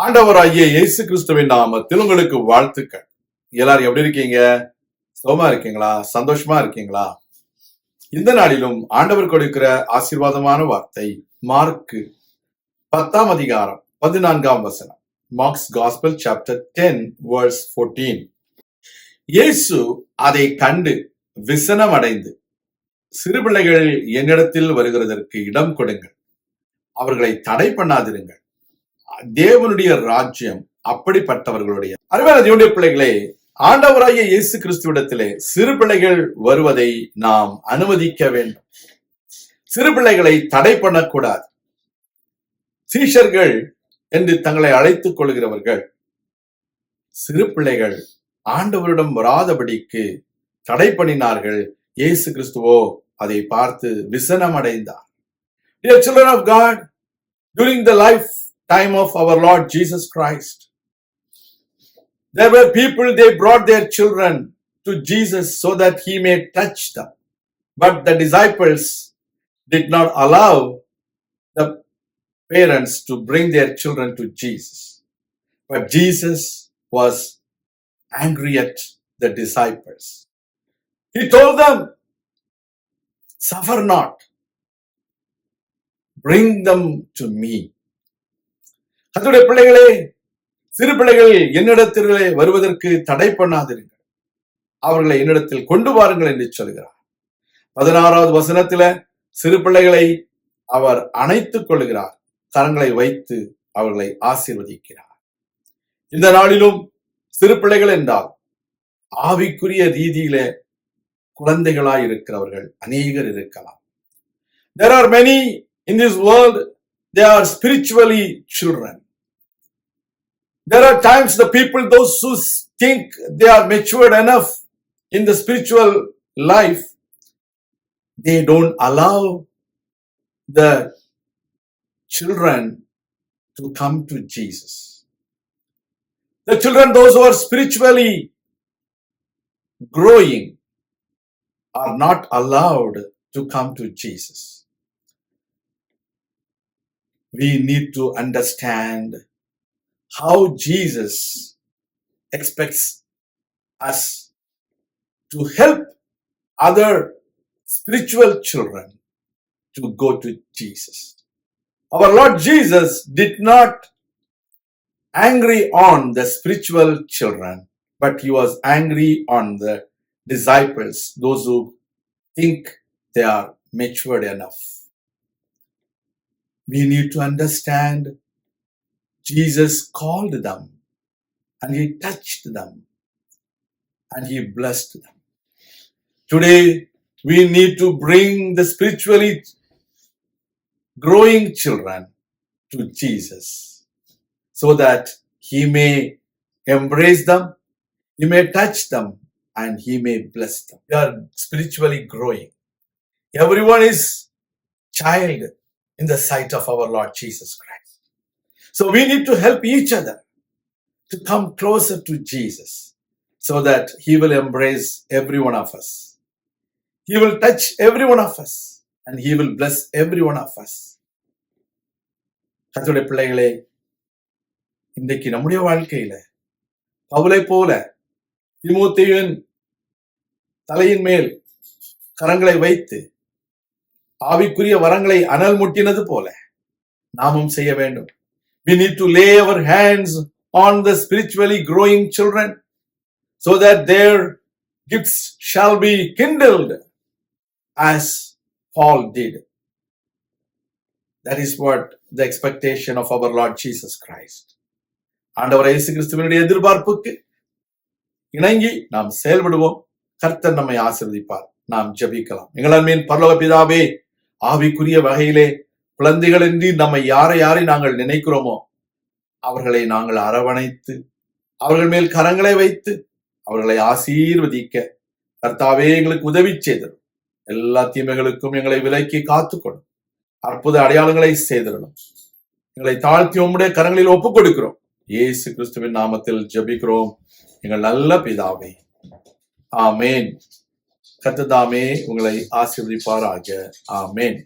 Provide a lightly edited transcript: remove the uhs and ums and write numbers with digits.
ஆண்டவராகிய இயேசு கிறிஸ்துவின் நாமத்தில் உங்களுக்கு வாழ்த்துக்கள். எல்லாரும் எப்படி இருக்கீங்க? சுகமா இருக்கீங்களா? சந்தோஷமா இருக்கீங்களா? இந்த நாளிலும் ஆண்டவர் கொடுக்கிற ஆசீர்வாதமான வார்த்தை மார்க்கு 10ஆம் அதிகாரம் 14ஆம் வசனம். Mark's gospel chapter 10 verse 14. இயேசு அதை கண்டு விசனம் அடைந்து, சிறு பிள்ளைகள் என்னிடத்தில் வருகிறதற்கு இடம் கொடுங்கள், அவர்களை தடை பண்ணாதிருங்கள், தேவனுடைய ராஜ்யம் அப்படிப்பட்டவர்களுடைய. அருமையான தேவனுடைய பிள்ளைகளே, ஆண்டவராகிய இயேசு கிறிஸ்துவிடத்திலே சிறு பிள்ளைகள் வருவதை நாம் அனுமதிக்க வேண்டும். சிறு பிள்ளைகளை தடை பண்ணக்கூடாது. சீஷர்கள் என்று தங்களை அழைத்துக் கொள்கிறவர்கள் சிறு பிள்ளைகள் ஆண்டவரிடம் வராதபடிக்கு தடை பண்ணினார்கள். இயேசு கிறிஸ்துவோ அதை பார்த்து விசனம் அடைந்தார். Dear children of God, during the lifetime of our Lord Jesus Christ, there were people, they brought their children to Jesus so that he may touch them. But the disciples did not allow the parents to bring their children to Jesus. But Jesus was angry at the disciples. He told them, "Suffer not, bring them to me." கர்த்தருடைய பிள்ளைகளே, சிறு பிள்ளைகள் என்னிடத்திலே வருவதற்கு தடை பண்ணாதிருங்கள், அவர்களை என்னிடத்தில் கொண்டு வாருங்கள் என்று சொல்கிறார். 16வது வசனத்தில சிறு பிள்ளைகளை அவர் அணைத்துக் கொள்கிறார், கரங்களை வைத்து அவர்களை ஆசீர்வதிக்கிறார். இந்த நாளிலும் சிறு பிள்ளைகள் என்றால் ஆவிக்குரிய ரீதியிலே குழந்தைகளாய் இருக்கிறவர்கள் அநேகர் இருக்கலாம். There are many in this world, they are spiritually children. There are times the people, those who think they are matured enough in the spiritual life, they don't allow the children to come to Jesus. The children, those who are spiritually growing, are not allowed to come to Jesus. We need to understand how Jesus expects us to help other spiritual children to go to Jesus. Our Lord Jesus did not angry on the spiritual children, but he was angry on the disciples, those who think they are matured enough. We need to understand Jesus called them and he touched them and he blessed them. Today, we need to bring the spiritually growing children to Jesus so that he may embrace them, he may touch them, and he may bless them. They are spiritually growing. Everyone is child in the sight of our Lord Jesus Christ. So we need to help each other to come closer to Jesus so that he will embrace every one of us. He will touch every one of us and he will bless every one of us. கர்த்தருடைய பிள்ளைகளே, இன்றைக்கு நம்முடைய வாழ்க்கையில பவுலை போல தீமோத்தேயுவின் தலையின் மேல் கரங்களை வைத்து ஆவிக்குரிய வரங்களை அனல் முட்டினது போல நாமும் செய்ய வேண்டும். We need to lay our hands on the spiritually growing children so that their gifts shall be kindled as Paul did. That is what the expectation of our Lord Jesus Christ. ஆண்டவர் இயேசு கிறிஸ்துவினுடைய எதிர்பார்ப்புக்கு இணங்கி நாம் செயல்படுவோம். கர்த்தர் நம்மை ஆசீர்வதிப்பார். நாம் ஜெபிக்கலாம். எங்கள் அன்பின் பரலோக பிதாவே, ஆவிக்குரிய வகையிலே குழந்தைகள் என்று நம்மை யாரை நாங்கள் நினைக்கிறோமோ அவர்களை நாங்கள் அரவணைத்து அவர்கள் மேல் கரங்களை வைத்து அவர்களை ஆசீர்வதிக்க கர்த்தாவே எங்களுக்கு உதவி செய்தரும். எல்லா தீமைகளுக்கும் எங்களை விலக்கி காத்துக்கொள்ளும். அற்புத அடையாளங்களை செய்திடணும். எங்களை தாழ்த்தி உம்முடைய கரங்களில் ஒப்புக் கொடுக்கிறோம். இயேசு கிறிஸ்துவின் நாமத்தில் ஜெபிக்கிறோம் எங்கள் நல்ல பிதாவே, ஆமேன். கர்த்தர் தாமே உங்களை ஆசீர்வதிப்பாராக. ஆமேன்.